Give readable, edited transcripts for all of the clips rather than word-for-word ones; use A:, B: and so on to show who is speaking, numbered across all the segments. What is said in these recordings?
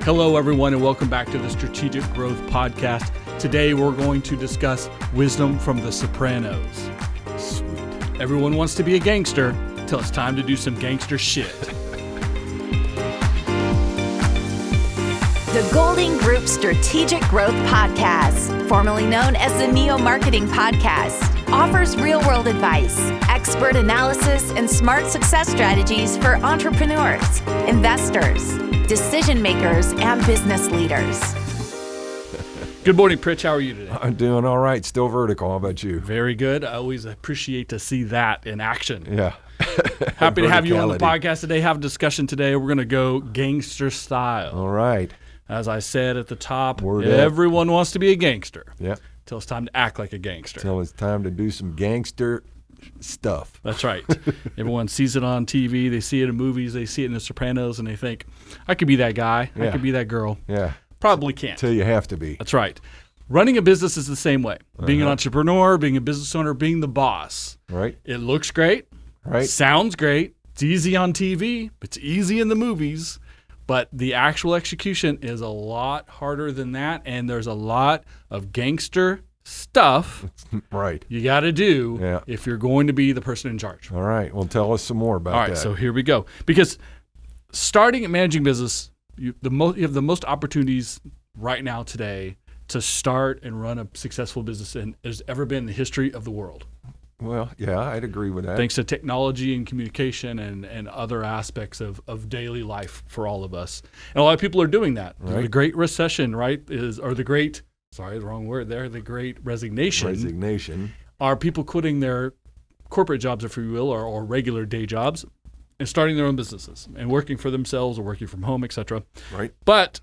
A: Hello, everyone, and welcome back to the Strategic Growth Podcast. Today, we're going to discuss wisdom from the Sopranos.
B: Sweet.
A: Everyone wants to be a gangster till it's time to do some gangster shit.
C: The Golding Group Strategic Growth Podcast, formerly known as the Neo Marketing Podcast, offers real-world advice, expert analysis, and smart success strategies for entrepreneurs, investors, decision makers, and business leaders.
A: Good morning, Pritch. How are you today?
B: I'm doing all right. Still vertical. How about you?
A: Very good. I always appreciate to see that in action.
B: Yeah.
A: Happy to have you on the podcast today. Have a discussion today. We're going to go gangster style.
B: All right.
A: As I said at the top,
B: Word
A: everyone wants to be a gangster.
B: Yeah.
A: Till it's time to act like a gangster.
B: Till it's time to do some gangster stuff.
A: That's right. Everyone sees it on TV. They see it in movies. They see it in The Sopranos, and they think, I could be that guy.
B: Yeah.
A: I could be that girl.
B: Yeah.
A: Probably can't.
B: Till you have to be.
A: That's right. Running a business is the same way. Being an entrepreneur, being a business owner, being the boss.
B: Right.
A: It looks great.
B: Right.
A: Sounds great. It's easy on TV. It's easy in the movies. But the actual execution is a lot harder than that, and there's a lot of gangster stuff
B: Right.
A: you got to do if you're going to be the person in charge.
B: All right. Well, tell us some more about that.
A: All right, so here we go. Because starting and managing business, you have the most opportunities right now today to start and run a successful business than there's ever been in the history of the world.
B: Well, yeah, I'd agree with that.
A: Thanks to technology and communication and other aspects of daily life for all of us. And a lot of people are doing that.
B: Right.
A: The Great Recession, right, the Great Resignation. Are people quitting their corporate jobs, if you will, or regular day jobs and starting their own businesses and working for themselves or working from home, etc.
B: Right.
A: But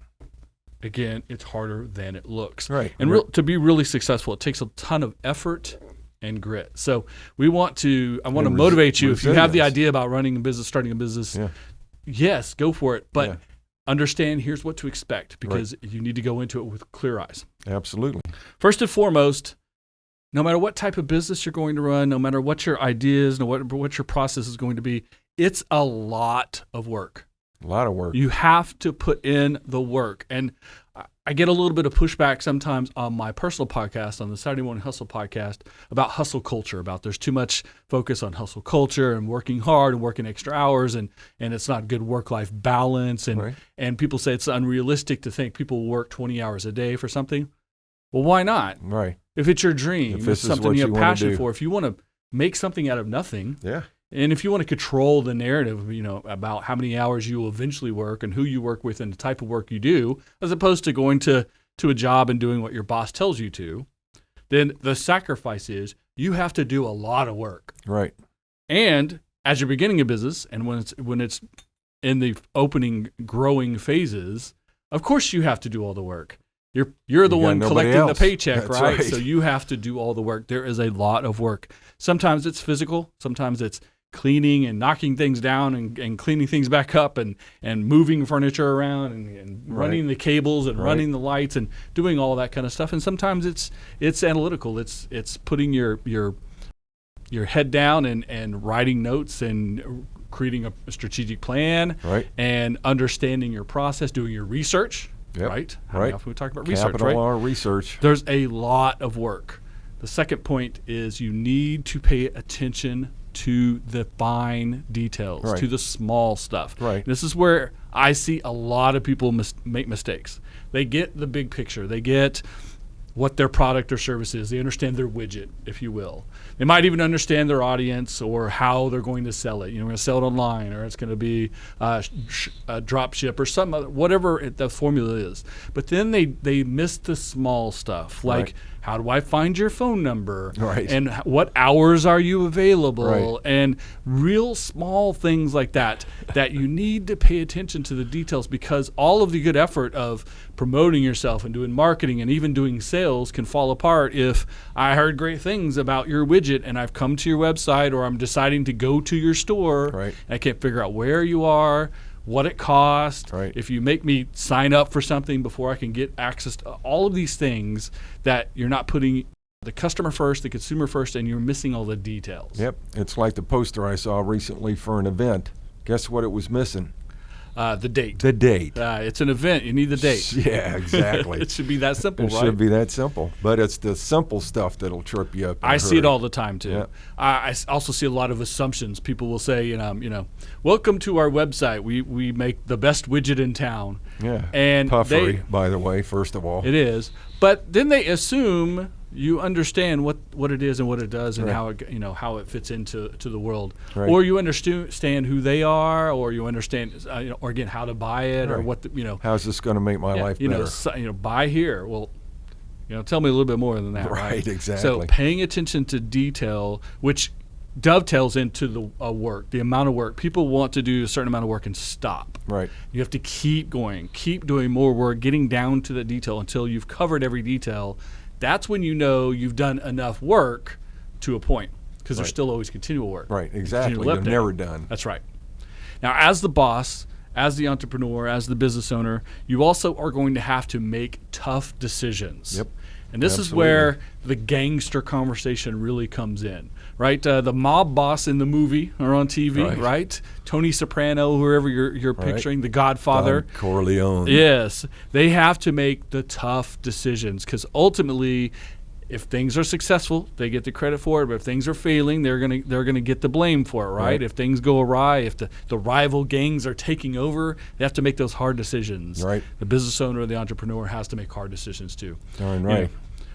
A: again, it's harder than it looks.
B: Right.
A: And to be really successful, it takes a ton of effort and grit. So I want to motivate you. If you have the idea about running a business, starting a business, yes, go for it. But understand here's what to expect, because you need to go into it with clear eyes.
B: Absolutely.
A: First and foremost, no matter what type of business you're going to run, no matter what your ideas, no matter what your process is going to be, it's a lot of work.
B: A lot of work.
A: You have to put in the work. And I get a little bit of pushback sometimes on my personal podcast, on the Saturday Morning Hustle podcast, about hustle culture, about there's too much focus on hustle culture and working hard and working extra hours, and it's not good work-life balance. And people say it's unrealistic to think people will work 20 hours a day for something. Well, why not?
B: Right.
A: If it's your dream, if it's something you have passion for, if you want to make something out of nothing, and if you want to control the narrative, about how many hours you will eventually work and who you work with and the type of work you do, as opposed to going to a job and doing what your boss tells you to, then the sacrifice is you have to do a lot of work.
B: Right.
A: And as you're beginning a business, and when it's in the opening growing phases, of course you have to do all the work. You're the one collecting the paycheck, right? So you have to do all the work. There is a lot of work. Sometimes it's physical. Sometimes it's cleaning and knocking things down and cleaning things back up and moving furniture around and running the cables and running the lights and doing all that kind of stuff. And sometimes it's analytical. It's putting your head down and writing notes and creating a strategic plan and understanding your process, doing your research.
B: Yep.
A: Right? How often we talk about research,
B: Capital R research.
A: There's a lot of work. The second point is you need to pay attention to the fine details, to the small stuff.
B: Right.
A: This is where I see a lot of people make mistakes. They get the big picture. They get what their product or service is. They understand their widget, if you will. They might even understand their audience or how they're going to sell it. We're going to sell it online, or it's going to be a drop ship or some other, whatever the formula is. But then they miss the small stuff, like how do I find your phone number?
B: Right.
A: And what hours are you available? And real small things like that you need to pay attention to the details, because all of the good effort of promoting yourself and doing marketing and even doing sales can fall apart if I heard great things about your widget and I've come to your website, or I'm deciding to go to your store.
B: Right.
A: And I can't figure out where you are, what it costs, if you make me sign up for something before I can get access to all of these things, that you're not putting the customer first, the consumer first, and you're missing all the details.
B: Yep. It's like the poster I saw recently for an event. Guess what it was missing?
A: The date.
B: The date.
A: It's an event. You need the date.
B: Yeah, exactly.
A: It should be that simple, right?
B: It should be that simple. But it's the simple stuff that'll trip you up.
A: I see it all the time, too.
B: Yeah.
A: I also see a lot of assumptions. People will say, welcome to our website. We make the best widget in town.
B: Yeah.
A: And
B: puffery, by the way, first of all.
A: It is. But then they assume you understand what it is and what it does and how it fits into the world, or you understand who they are, or you understand or again how to buy it, or what
B: how's this going to make my life better?
A: Buy here. Well, tell me a little bit more than that.
B: Right, exactly.
A: So paying attention to detail, which dovetails into the work, the amount of work. People want to do a certain amount of work and stop.
B: Right.
A: You have to keep going, keep doing more work, getting down to the detail until you've covered every detail. That's when you know you've done enough work to a point, because there's still always continual work.
B: Right, exactly. You're never done.
A: That's right. Now, as the boss, as the entrepreneur, as the business owner, you also are going to have to make tough decisions.
B: Yep.
A: And this is where the gangster conversation really comes in, right? The mob boss in the movie or on TV, right? Tony Soprano, whoever you're picturing, the Godfather.
B: Vito Corleone.
A: Yes. They have to make the tough decisions, because ultimately, if things are successful, they get the credit for it. But if things are failing, they're gonna get the blame for it, right? If things go awry, if the rival gangs are taking over, they have to make those hard decisions.
B: Right.
A: The business owner or the entrepreneur has to make hard decisions too.
B: Darn right.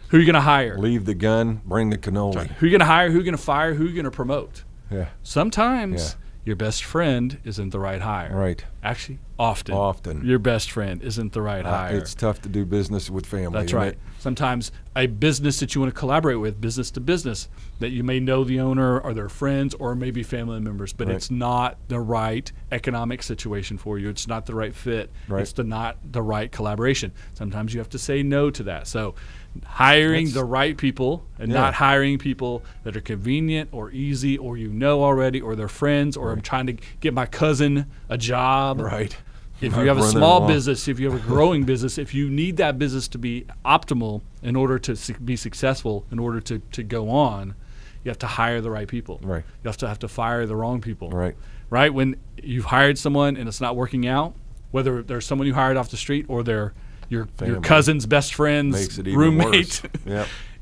A: Who are you gonna hire?
B: Leave the gun, bring the cannoli.
A: Who are you gonna hire? Who are you gonna fire? Who are you gonna promote?
B: Yeah.
A: Sometimes your best friend isn't the right hire.
B: Right.
A: Actually, often your best friend isn't the right hire.
B: It's tough to do business with family.
A: That's right. Sometimes a business that you want to collaborate with, business to business, that you may know the owner or their friends or maybe family members, but it's not the right economic situation for you. It's not the right fit. It's not the right collaboration. Sometimes you have to say no to that. So hiring the right people and not hiring people that are convenient or easy or already, or they're friends, or I'm trying to get my cousin a job.
B: Right.
A: If you have a small business, if you have a growing business, if you need that business to be optimal in order to be successful, in order to go on, you have to hire the right people.
B: Right.
A: You have to fire the wrong people.
B: Right.
A: Right? When you've hired someone and it's not working out, whether there's someone you hired off the street or they're your cousin's best friend's roommate,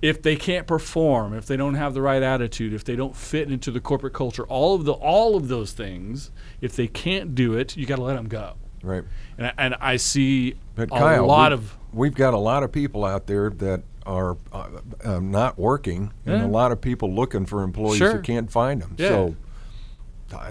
A: if they can't perform, if they don't have the right attitude, if they don't fit into the corporate culture, all of those things, if they can't do it, you got to let them go.
B: Right.
A: And I see
B: Kyle, we've got a lot of people out there that are not working, and a lot of people looking for employees who can't find them. Yeah. So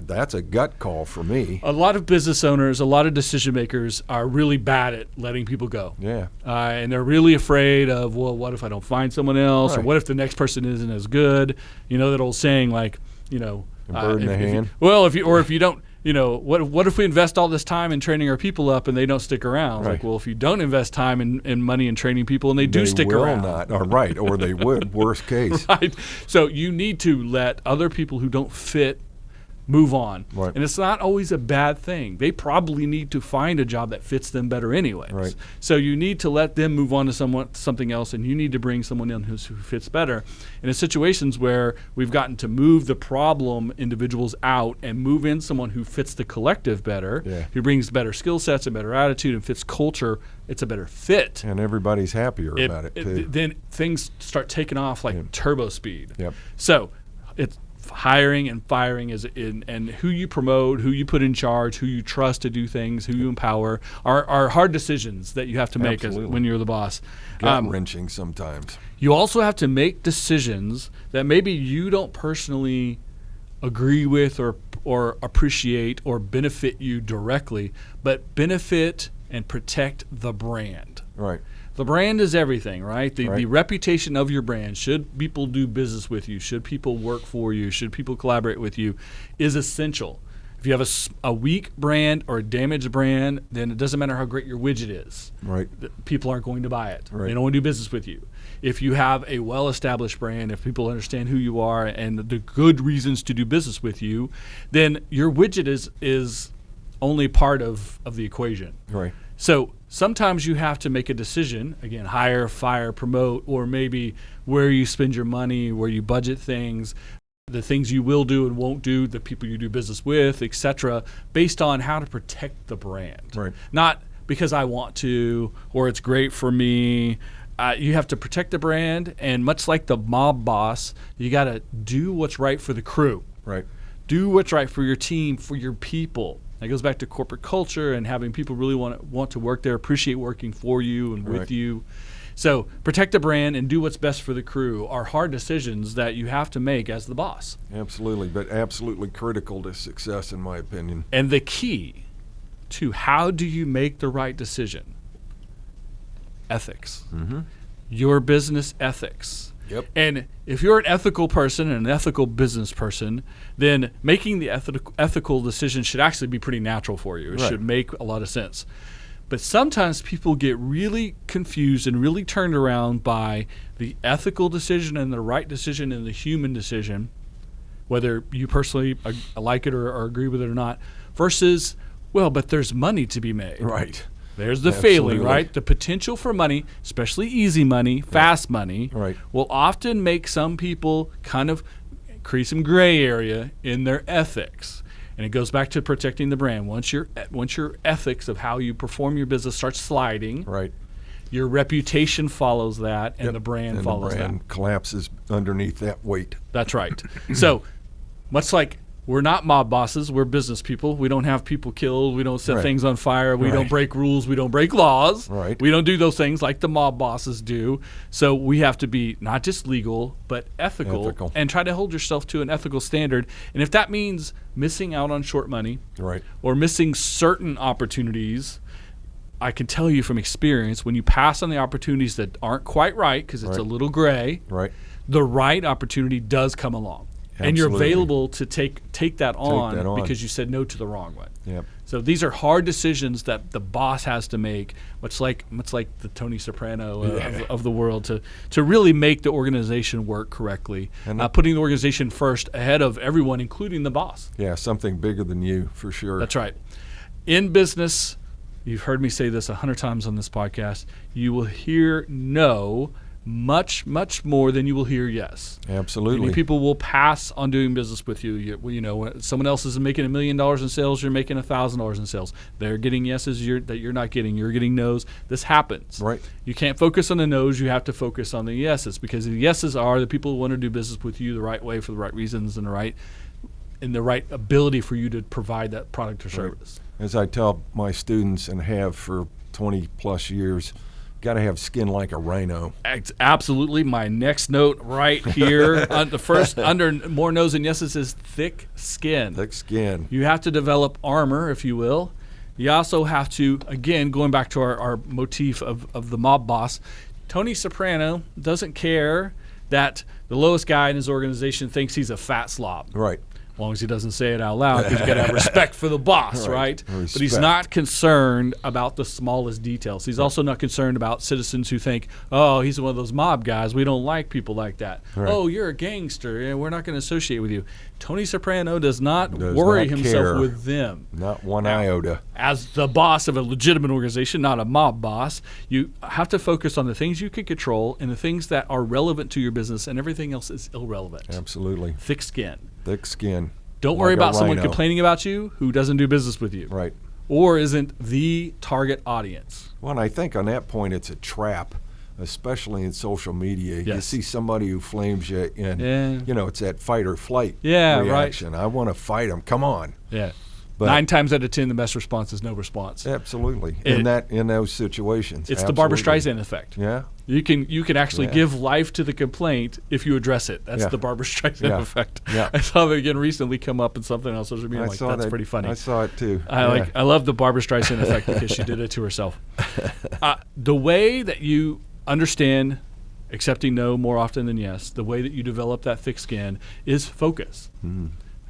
B: that's a gut call for me.
A: A lot of business owners, a lot of decision makers are really bad at letting people go.
B: Yeah.
A: And they're really afraid of, well, what if I don't find someone else? Or what if the next person isn't as good? You know, that old saying, like,
B: a bird in the hand.
A: If you don't, what if we invest all this time in training our people up and they don't stick around?
B: Right.
A: Like, well, if you don't invest time and money in training people and they do stick around.
B: Or they would, worst case.
A: Right. So you need to let other people who don't fit move on.
B: Right.
A: And it's not always a bad thing. They probably need to find a job that fits them better anyways.
B: Right.
A: So you need to let them move on to something else, and you need to bring someone in who fits better. And in situations where we've gotten to move the problem individuals out and move in someone who fits the collective better, who brings better skill sets and better attitude and fits culture, it's a better fit.
B: And everybody's happier about it too.
A: Then things start taking off like turbo speed.
B: Yep.
A: So it's hiring and firing and who you promote, who you put in charge, who you trust to do things, who you empower are hard decisions that you have to make when you're the boss.
B: Gut-wrenching sometimes.
A: You also have to make decisions that maybe you don't personally agree with or appreciate or benefit you directly, but benefit and protect the brand.
B: Right.
A: The brand is everything, right? The reputation of your brand, should people do business with you, should people work for you, should people collaborate with you, is essential. If you have a weak brand or a damaged brand, then it doesn't matter how great your widget is.
B: Right.
A: People aren't going to buy it.
B: Right.
A: They don't want to do business with you. If you have a well-established brand, if people understand who you are and the good reasons to do business with you, then your widget is only part of the equation.
B: Right.
A: So sometimes you have to make a decision, again, hire, fire, promote, or maybe where you spend your money, where you budget things. the things you will do and won't do, the people you do business with, etc., based on how to protect the brand.
B: Right.
A: Not because I want to or it's great for me. You have to protect the brand, and much like the mob boss, you got to do what's right for the crew.
B: Right.
A: Do what's right for your team, for your people. That goes back to corporate culture and having people really want to work there, appreciate working for you and with you. So protect the brand and do what's best for the crew are hard decisions that you have to make as the boss.
B: Absolutely, but absolutely critical to success, in my opinion.
A: And the key to how do you make the right decision? Ethics.
B: Mm-hmm.
A: Your business ethics.
B: Yep.
A: And if you're an ethical person and an ethical business person, then making the ethical decision should actually be pretty natural for you. It should make a lot of sense. But sometimes people get really confused and really turned around by the ethical decision and the right decision and the human decision, whether you personally like it or agree with it or not, versus, well, but there's money to be made.
B: Right.
A: There's the failing, right? The potential for money, especially easy money, fast money, will often make some people kind of create some gray area in their ethics. And it goes back to protecting the brand. Once your ethics of how you perform your business starts sliding, your reputation follows that, and the brand follows that.
B: And the brand collapses underneath that weight.
A: That's right. So much like we're not mob bosses, we're business people. We don't have people killed. We don't set things on fire. We don't break rules. We don't break laws. We don't do those things like the mob bosses do. So we have to be not just legal, but ethical. And try to hold yourself to an ethical standard. And if that means missing out on short money or missing certain opportunities, I can tell you from experience, when you pass on the opportunities that aren't quite right, because it's a little gray, the right opportunity does come along. Absolutely. And you're available to take that on because you said no to the wrong one. So these are hard decisions that the boss has to make, much like the Tony Soprano of the world, to really make the organization work correctly, and putting the organization first ahead of everyone, including the boss.
B: Yeah, something bigger than you, for sure.
A: That's right. In business, you've heard me say this 100 times on this podcast, you will hear no much, much more than you will hear yes.
B: Absolutely.
A: Many people will pass on doing business with you. You know, when someone else is making $1 million in sales, you're making $1,000 in sales. They're getting yeses that you're not getting. You're getting no's. This happens. You can't focus on the no's. You have to focus on the yeses, because the yeses are the people who want to do business with you the right way for the right reasons and the right ability for you to provide that product or service.
B: As I tell my students and have for 20 plus years, got to have skin like a rhino.
A: Absolutely. My next note right here, the first under more no's and yeses, is thick skin.
B: Thick skin.
A: You have to develop armor, if you will. You also have to, again, going back to our motif of the mob boss, Tony Soprano doesn't care that the lowest guy in his organization thinks he's a fat slob. As long as he doesn't say it out loud, because you've got to have respect for the boss, right? But he's not concerned about the smallest details. He's also not concerned about citizens who think, oh, he's one of those mob guys. We don't like people like that. Oh, you're a gangster, and we're not going to associate with you. Tony Soprano does not worry himself with them.
B: Not one iota.
A: As the boss of a legitimate organization, not a mob boss, you have to focus on the things you can control and the things that are relevant to your business, and everything else is irrelevant.
B: Absolutely.
A: Thick skin.
B: Thick skin.
A: Don't worry about someone complaining about you who doesn't do business with you. Or isn't the target audience.
B: Well, and I think on that point it's a trap, especially in social media. You see somebody who flames you and, it's that fight or flight reaction. I want to fight them. Come on. But
A: 9 times out of 10, the best response is no response.
B: Absolutely. In those situations.
A: It's the Barbra Streisand effect. You can actually give life to the complaint if you address it. That's the Barbra Streisand effect. I saw it again recently come up in something on social media. That's pretty funny.
B: I saw it too.
A: I love the Barbra Streisand effect because she did it to herself. The way that you understand accepting no more often than yes, the way that you develop that thick skin is focus.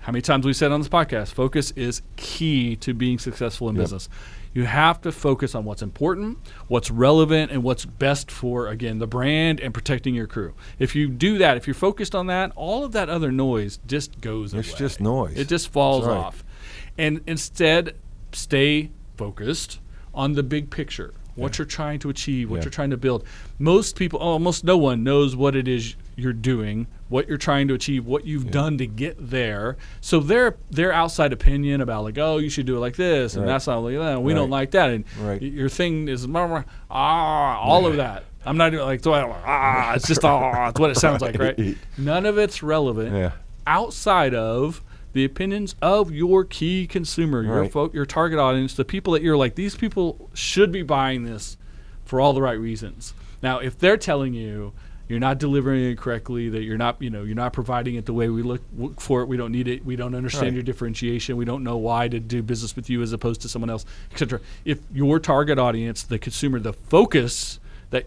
A: How many times we said on this podcast, focus is key to being successful in business. You have to focus on what's important, what's relevant, and what's best for, again, the brand and protecting your crew. If you do that, if you're focused on that, all of that other noise just goes away.
B: It's just noise.
A: It just falls off. And instead, stay focused on the big picture, what you're trying to achieve, what you're trying to build. Most people, almost no one knows what it is you're doing, what you're trying to achieve, what you've done to get there. So their outside opinion about like, oh, you should do it like this, and that's not like that. We don't like that, and your thing is all of that. I'm not doing like it's just it's what it sounds like, right? None of it's relevant outside of the opinions of your key consumer, your target audience, the people that you're like, these people should be buying this for all the right reasons. Now, if they're telling you you're not delivering it correctly, that you're not providing it the way we look for it, we don't need it, we don't understand your differentiation, we don't know why to do business with you as opposed to someone else, etc. If your target audience, the consumer, the focus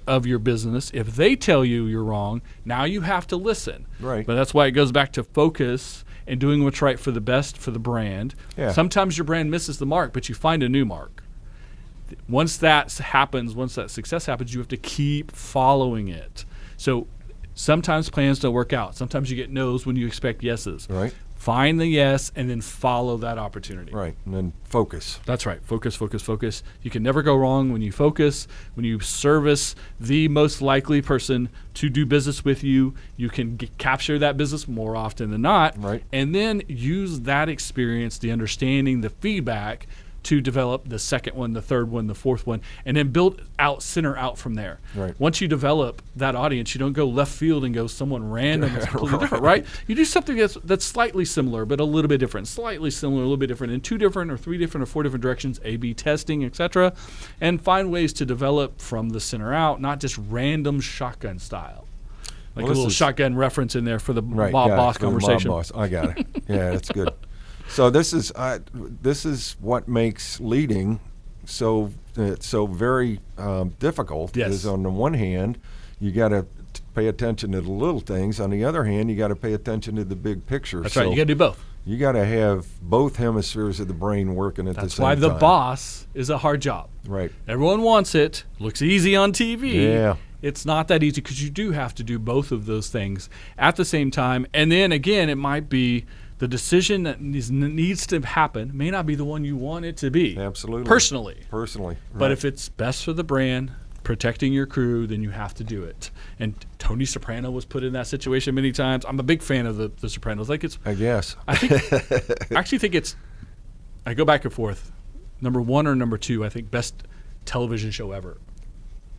A: of your business, if they tell you you're wrong, now you have to listen. Right. But that's why it goes back to focus and doing what's right for the best for the brand. Yeah. Sometimes your brand misses the mark, but you find a new mark. Once that happens, once that success happens, you have to keep following it. So sometimes plans don't work out. Sometimes you get no's when you expect yeses. Right. Find the yes and then follow that opportunity.
B: Right, and then focus.
A: That's right. Focus, focus, focus. You can never go wrong when you focus. When you service the most likely person to do business with you, you can capture that business more often than not. Right. And then use that experience, the understanding, the feedback to develop the second one, the third one, the fourth one, and then center out from there. Right. Once you develop that audience, you don't go left field and go someone random that's completely different, right? You do something that's slightly similar, but a little bit different, slightly similar, a little bit different, in 2 different or 3 different or 4 different directions, A/B testing, etc., and find ways to develop from the center out, not just random shotgun style. Like a little shotgun reference in there for the Bob Boss conversation.
B: Bob Boss. I got it. Yeah, that's good. So this is what makes leading so very difficult. Yes. Is on the one hand, you got to pay attention to the little things. On the other hand, you got to pay attention to the big picture.
A: That's right. You got to do both.
B: You got to have both hemispheres of the brain working at the same time.
A: That's why the boss is a hard job.
B: Right.
A: Everyone wants it. Looks easy on TV. Yeah. It's not that easy because you do have to do both of those things at the same time. And then again, it might be the decision that needs to happen may not be the one you want it to be.
B: Absolutely.
A: Personally.
B: Right.
A: But if it's best for the brand, protecting your crew, then you have to do it. And Tony Soprano was put in that situation many times. I'm a big fan of the Sopranos.
B: I guess.
A: I actually think it's, I go back and forth, number 1 or number 2, I think best television show ever.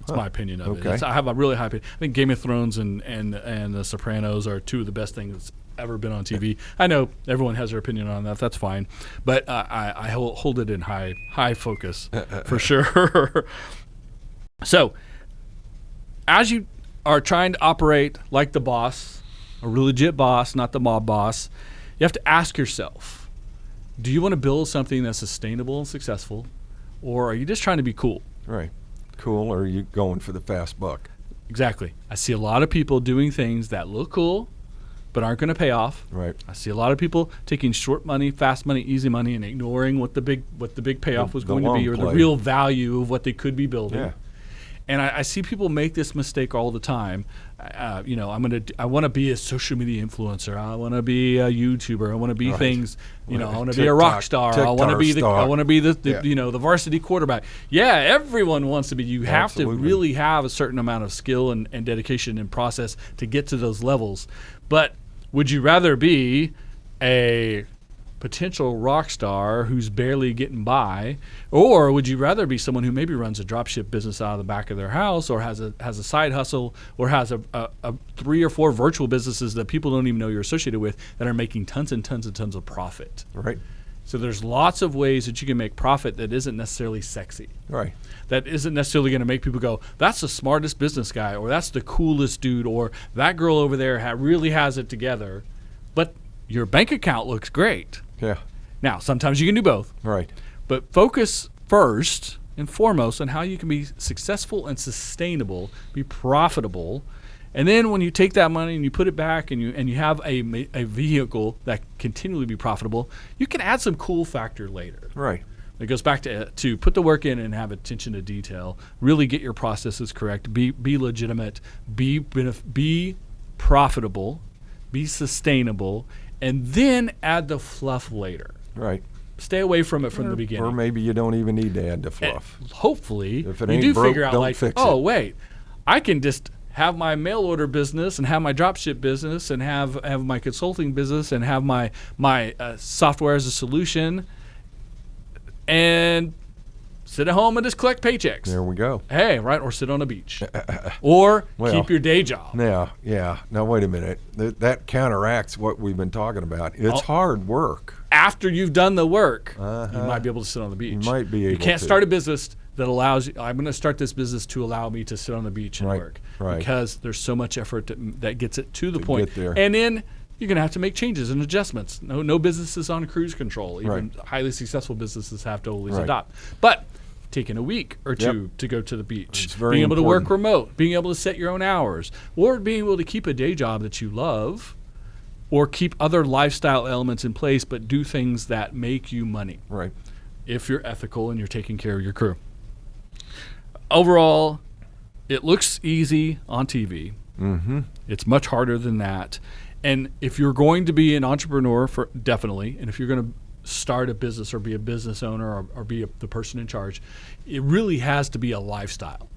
A: That's my opinion of it. I have a really high opinion. I think Game of Thrones and The Sopranos are 2 of the best things that's ever been on TV. I know everyone has their opinion on that. That's fine. But I hold it in high focus for sure. So as you are trying to operate like the boss, a legit boss, not the mob boss, you have to ask yourself, do you want to build something that's sustainable and successful, or are you just trying to be cool?
B: Right. Cool, or are you going for the fast buck?
A: Exactly. I see a lot of people doing things that look cool but aren't going to pay off.
B: Right.
A: I see a lot of people taking short money, fast money, easy money, and ignoring what the big payoff was going to be, or the real value of what they could be building. Yeah. And I see people make this mistake all the time. I want to be a social media influencer. I want to be a YouTuber. I want to be things. I want to be a rock star. I want to be the varsity quarterback. Yeah, everyone wants to be. You have to really have a certain amount of skill and dedication and process to get to those levels. But would you rather be a potential rock star who's barely getting by, or would you rather be someone who maybe runs a dropship business out of the back of their house, or has a side hustle, or has a 3 or 4 virtual businesses that people don't even know you're associated with that are making tons and tons and tons of profit?
B: Right.
A: So there's lots of ways that you can make profit that isn't necessarily sexy.
B: Right.
A: That isn't necessarily going to make people go, that's the smartest business guy, or that's the coolest dude, or that girl over there really has it together. But your bank account looks great.
B: Yeah.
A: Now, sometimes you can do both.
B: Right.
A: But focus first and foremost on how you can be successful and sustainable, be profitable. And then when you take that money and you put it back and you have a vehicle that continually be profitable, you can add some cool factor later.
B: Right.
A: It goes back to put the work in and have attention to detail, really get your processes correct, be legitimate, be profitable, be sustainable, and then add the fluff later.
B: Right.
A: Stay away from it from the beginning.
B: Or maybe you don't even need to add the fluff.
A: And hopefully,
B: if it
A: you
B: ain't
A: do
B: broke,
A: figure out,
B: don't
A: like,
B: fix
A: oh,
B: it.
A: wait, I can just have my mail order business and have my dropship business and have my consulting business and have my software as a solution and sit at home and just collect paychecks.
B: There we go.
A: Hey, right? Or sit on a beach. Or keep your day job.
B: Yeah. Now, wait a minute. That counteracts what we've been talking about. It's hard work.
A: After you've done the work, you might be able to sit on the beach.
B: You might be able to.
A: You can't start a business that allows you, I'm going to start this business to allow me to sit on the beach and work.
B: Right.
A: Because there's so much effort that gets it to the point.
B: Get there.
A: And then you're going to have to make changes and adjustments. No business is on cruise control. Even highly successful businesses have to always adopt. But taking a week or two to go to the beach, being able to work remote, being able to set your own hours, or being able to keep a day job that you love, or keep other lifestyle elements in place, but do things that make you money.
B: Right.
A: If you're ethical and you're taking care of your crew. Overall, it looks easy on TV.
B: Mm-hmm.
A: It's much harder than that. And if you're going to be an entrepreneur, definitely, and if you're going to start a business or be a business owner or be the person in charge, it really has to be a lifestyle.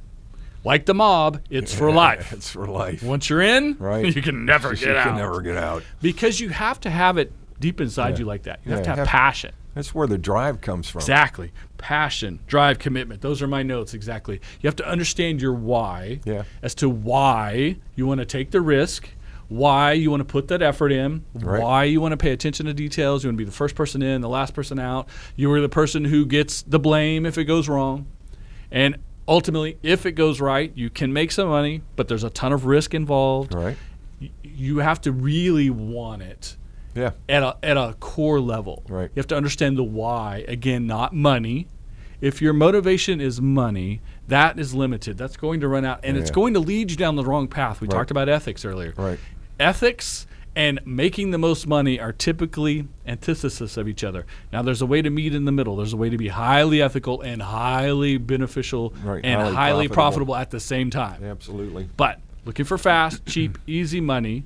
A: Like the mob, it's for life.
B: It's for life.
A: Once you're in, you can never get out.
B: You can never get out.
A: Because you have to have it deep inside you like that. You have to have passion.
B: That's where the drive comes from.
A: Exactly. Passion, drive, commitment. Those are my notes, exactly. You have to understand your why as to why you want to take the risk, why you want to put that effort in, why you want to pay attention to details. You want to be the first person in, the last person out. You are the person who gets the blame if it goes wrong. And ultimately, if it goes right, you can make some money, but there's a ton of risk involved.
B: Right.
A: You have to really want it.
B: Yeah.
A: At a core level.
B: Right.
A: You have to understand the why. Again, not money. If your motivation is money, that is limited. That's going to run out, and it's going to lead you down the wrong path. We talked about ethics earlier.
B: Right.
A: Ethics and making the most money are typically antithesis of each other. Now, there's a way to meet in the middle. There's a way to be highly ethical and highly beneficial and highly profitable at the same time.
B: Absolutely.
A: But looking for fast, cheap, easy money,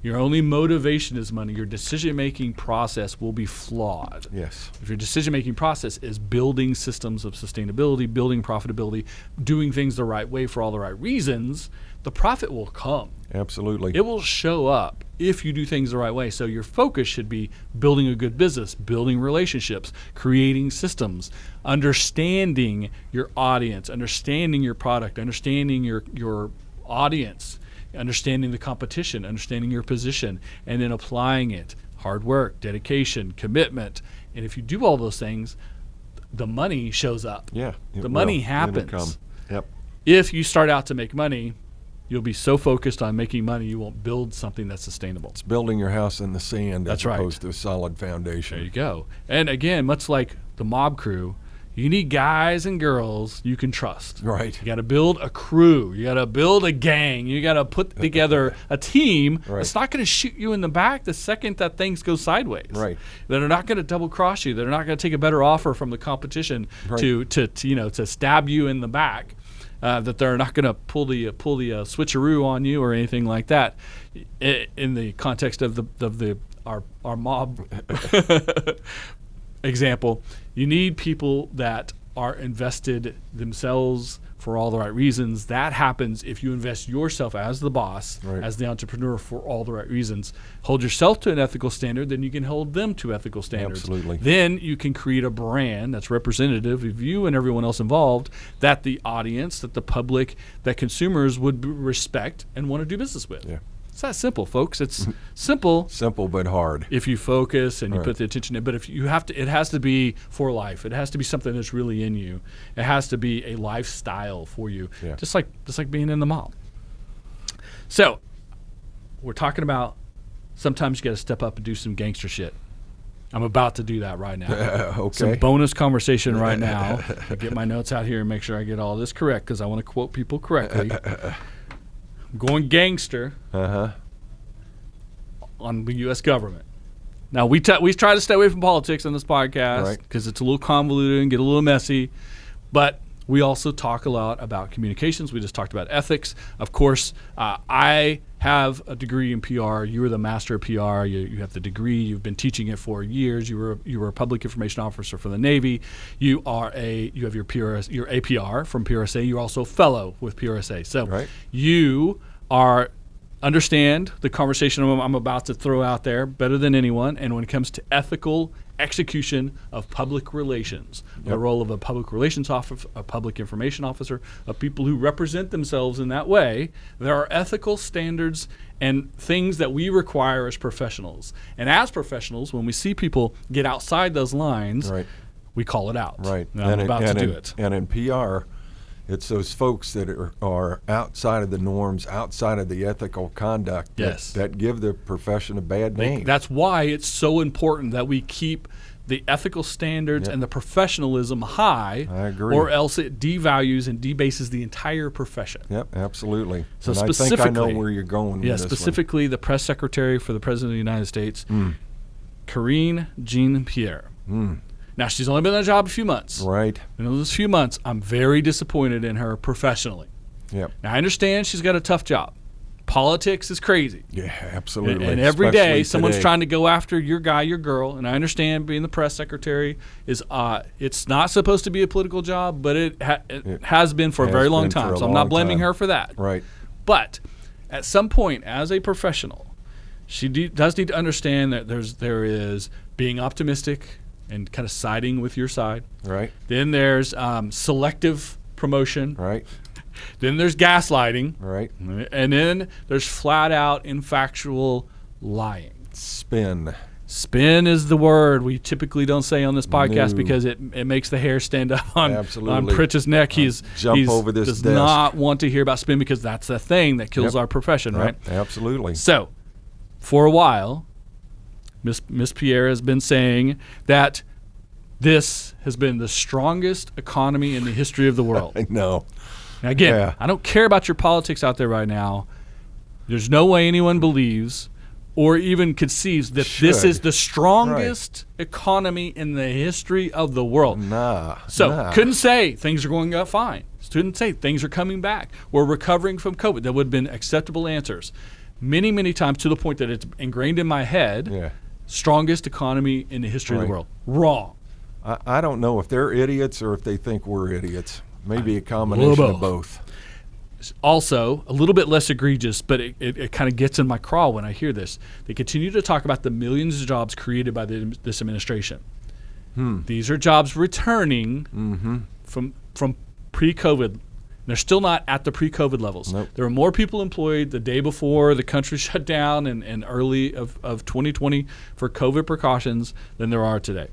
A: your only motivation is money. Your decision-making process will be flawed.
B: Yes.
A: If your decision-making process is building systems of sustainability, building profitability, doing things the right way for all the right reasons, the profit will come.
B: Absolutely.
A: It will show up if you do things the right way. So your focus should be building a good business, building relationships, creating systems, understanding your audience, understanding your product, understanding your audience, understanding the competition, understanding your position, and then applying it. Hard work, dedication, commitment. And if you do all those things, the money shows up.
B: Yeah.
A: The money happens.
B: It'll come. Yep.
A: If you start out to make money, you'll be so focused on making money, you won't build something that's sustainable.
B: It's building your house in the sand as opposed to a solid foundation.
A: There you go. And again, much like the mob crew, you need guys and girls you can trust.
B: Right.
A: You got to build a crew. You got to build a gang. You got to put together a team that's not going to shoot you in the back the second that things go sideways.
B: Right.
A: That are not going to double cross you. That are not going to take a better offer from the competition to stab you in the back. That they're not going to pull the switcheroo on you or anything like that. In the context of our mob example, you need people that are invested themselves for all the right reasons. That happens if you invest yourself as the boss, as the entrepreneur, for all the right reasons. Hold yourself to an ethical standard, then you can hold them to ethical standards.
B: Absolutely.
A: Then you can create a brand that's representative of you and everyone else involved, that the audience, that the public, that consumers would respect and want to do business with.
B: Yeah.
A: It's that simple, folks. It's simple.
B: Simple but hard.
A: If you focus and you put the attention in, but if you have to, it has to be for life. It has to be something that's really in you. It has to be a lifestyle for you.
B: Yeah.
A: Just like being in the mob. So, we're talking about sometimes you got to step up and do some gangster shit. I'm about to do that right now.
B: Okay.
A: Some bonus conversation right now. I get my notes out here and make sure I get all this correct because I want to quote people correctly. I'm going gangster on the U.S. government. Now, we try to stay away from politics on this podcast because it's a little convoluted and get a little messy. But We also talk a lot about communications. We just talked about ethics. Of course, I have a degree in PR. You were the master of PR. You have the degree. You've been teaching it for years. You were a public information officer for the Navy. You have your APR from PRSA. You're also a fellow with PRSA. So you understand the conversation I'm about to throw out there better than anyone. And when it comes to ethical execution of public relations, the role of a public relations officer, a public information officer, of people who represent themselves in that way, there are ethical standards and things that we require as professionals. And as professionals, when we see people get outside those lines, we call it out.
B: Right.
A: And I'm about to do it.
B: And in PR, it's those folks that are outside of the norms, outside of the ethical conduct that give the profession a bad name.
A: That's why it's so important that we keep the ethical standards and the professionalism high.
B: I agree.
A: Or else it devalues and debases the entire profession.
B: Yep, absolutely.
A: So
B: and I think I know where you're going with this
A: specifically the press secretary for the President of the United States, Karine Jean-Pierre. Now, she's only been in the job a few months.
B: Right.
A: In those few months, I'm very disappointed in her professionally.
B: Yep.
A: Now, I understand she's got a tough job. Politics is crazy.
B: Yeah, absolutely.
A: And every day, someone's trying to go after your guy, your girl. And I understand being the press secretary is it's not supposed to be a political job, but it has been for a very long time. So I'm not blaming her for that.
B: Right.
A: But at some point, as a professional, she does need to understand that there is being optimistic and kind of siding with your side.
B: Right.
A: Then there's selective promotion.
B: Right.
A: Then there's gaslighting.
B: Right.
A: And then there's flat out infactual lying.
B: Spin.
A: Spin is the word we typically don't say on this podcast because it makes the hair stand up on Pritch's neck. He does not want to hear about spin because that's the thing that kills our profession, right?
B: Absolutely.
A: So, for a while, Miss Pierre has been saying that this has been the strongest economy in the history of the world.
B: I know.
A: Now, again, I don't care about your politics out there right now. There's no way anyone believes or even conceives that this is the strongest economy in the history of the world. Couldn't say things are going up fine. Couldn't say things are coming back. We're recovering from COVID. That would have been acceptable answers. Many, many times to the point that it's ingrained in my head, strongest economy in the history of the world. Wrong.
B: I don't know if they're idiots or if they think we're idiots. Maybe a combination of both.
A: Also, a little bit less egregious, but it kind of gets in my craw when I hear this. They continue to talk about the millions of jobs created by this administration. These are jobs returning from pre-COVID. They're still not at the pre-COVID levels.
B: Nope.
A: There were more people employed the day before the country shut down in early of 2020 for COVID precautions than there are today.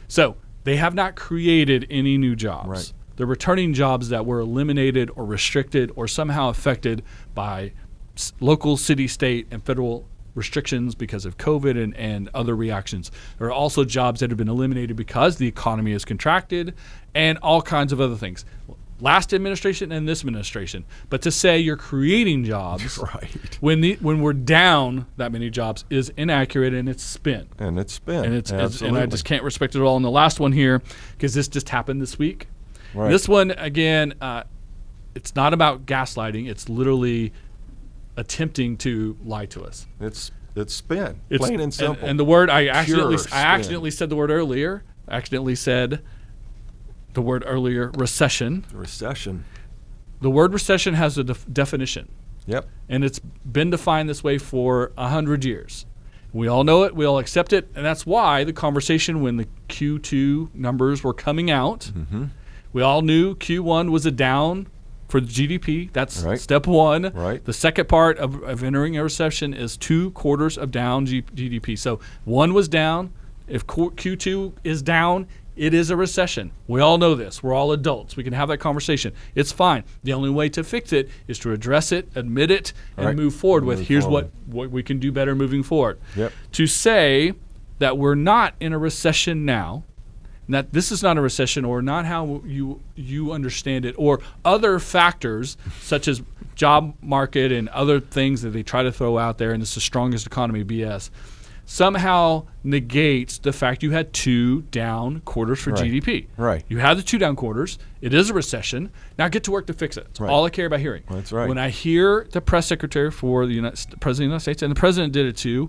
A: So they have not created any new jobs.
B: Right.
A: They're returning jobs that were eliminated or restricted or somehow affected by local, city, state, and federal restrictions because of COVID and other reactions. There are also jobs that have been eliminated because the economy has contracted and all kinds of other things. Last administration and this administration. But to say you're creating jobs when we're down that many jobs is inaccurate, and it's spin.
B: And it's spin.
A: And I just can't respect it at all. And the last one here, because this just happened this week.
B: Right.
A: This one, again, it's not about gaslighting. It's literally attempting to lie to us.
B: It's spin, plain and simple.
A: And the word, I accidentally said the word earlier. I accidentally said the word earlier, recession.
B: Recession.
A: The word recession has a definition.
B: Yep.
A: And it's been defined this way for 100 years. We all know it. We all accept it. And that's why the conversation when the Q2 numbers were coming out, we all knew Q1 was a down for the GDP. That's step one.
B: Right.
A: The second part of entering a recession is 2 quarters of down GDP. So one was down. If Q2 is down, it is a recession. We all know this. We're all adults. We can have that conversation. It's fine. The only way to fix it is to address it, admit it, and move forward with what we can do better moving forward.
B: Yep.
A: To say that we're not in a recession now, that this is not a recession or not how you understand it, or other factors such as job market and other things that they try to throw out there, and it's the strongest economy BS. somehow negates the fact you had 2 down quarters for GDP.
B: Right.
A: You had the 2 down quarters. It is a recession. Now get to work to fix it. That's all I care about hearing.
B: That's right.
A: When I hear the press secretary for the President of the United States, and the president did it too,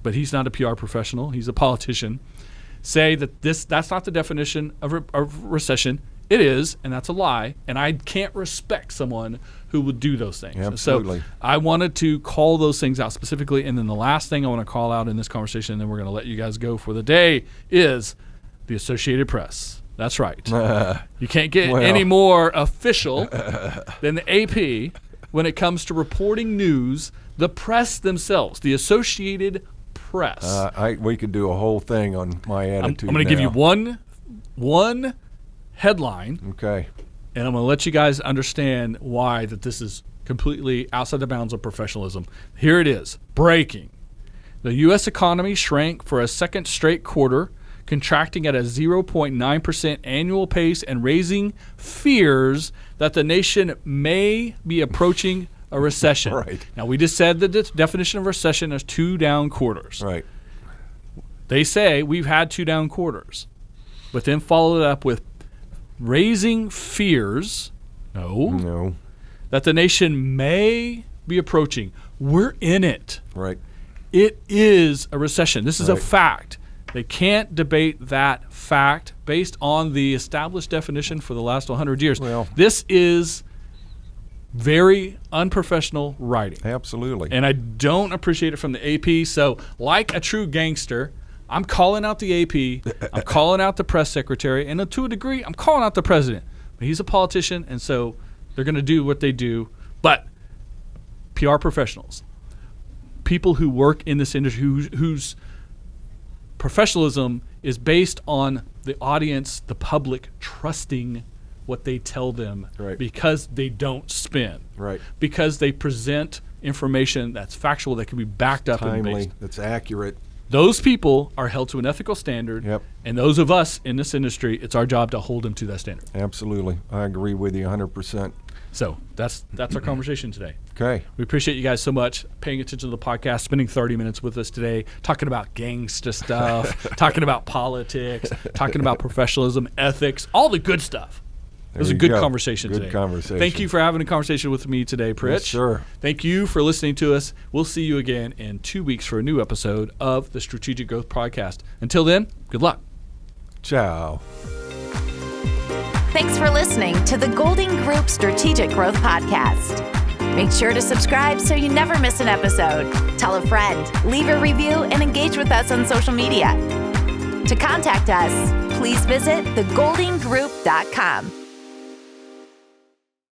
A: but he's not a PR professional, he's a politician, say that that's not the definition of recession. It is, and that's a lie, and I can't respect someone who would do those things.
B: Absolutely.
A: So I wanted to call those things out specifically, and then the last thing I want to call out in this conversation, and then we're going to let you guys go for the day, is the Associated Press. That's right. You can't get any more official than the AP when it comes to reporting news. The press themselves, the Associated Press.
B: We could do a whole thing on my attitude.
A: I'm going to give you one headline.
B: Okay.
A: And I'm going to let you guys understand why that this is completely outside the bounds of professionalism. Here it is. Breaking. The U.S. economy shrank for a second straight quarter, contracting at a 0.9% annual pace and raising fears that the nation may be approaching a recession.
B: Right.
A: Now, we just said that the definition of recession is 2 down quarters.
B: Right.
A: They say we've had 2 down quarters, but then followed it up with raising fears, that the nation may be approaching. We're in it.
B: Right.
A: It is a recession. This is a fact. They can't debate that fact based on the established definition for the last 100 years.
B: Well,
A: this is very unprofessional writing.
B: Absolutely.
A: And I don't appreciate it from the AP. So, like a true gangster, I'm calling out the AP, I'm calling out the press secretary, and to a degree, I'm calling out the president. But he's a politician, and so they're going to do what they do. But PR professionals, people who work in this industry, whose professionalism is based on the audience, the public, trusting what they tell them because they don't spin.
B: Right.
A: Because they present information that's factual, that can be backed up and based.
B: That's accurate.
A: Those people are held to an ethical standard, and those of us in this industry, it's our job to hold them to that standard.
B: Absolutely. I agree with you 100%.
A: So that's our conversation today.
B: Okay.
A: We appreciate you guys so much paying attention to the podcast, spending 30 minutes with us today, talking about gangster stuff, talking about politics, talking about professionalism, ethics, all the good stuff. It was a good conversation today.
B: Good conversation.
A: Thank you for having a conversation with me today, Pritch.
B: Yes, sir.
A: Thank you for listening to us. We'll see you again in 2 weeks for a new episode of the Strategic Growth Podcast. Until then, good luck.
B: Ciao.
C: Thanks for listening to the Golding Group Strategic Growth Podcast. Make sure to subscribe so you never miss an episode. Tell a friend, leave a review, and engage with us on social media. To contact us, please visit thegoldinggroup.com.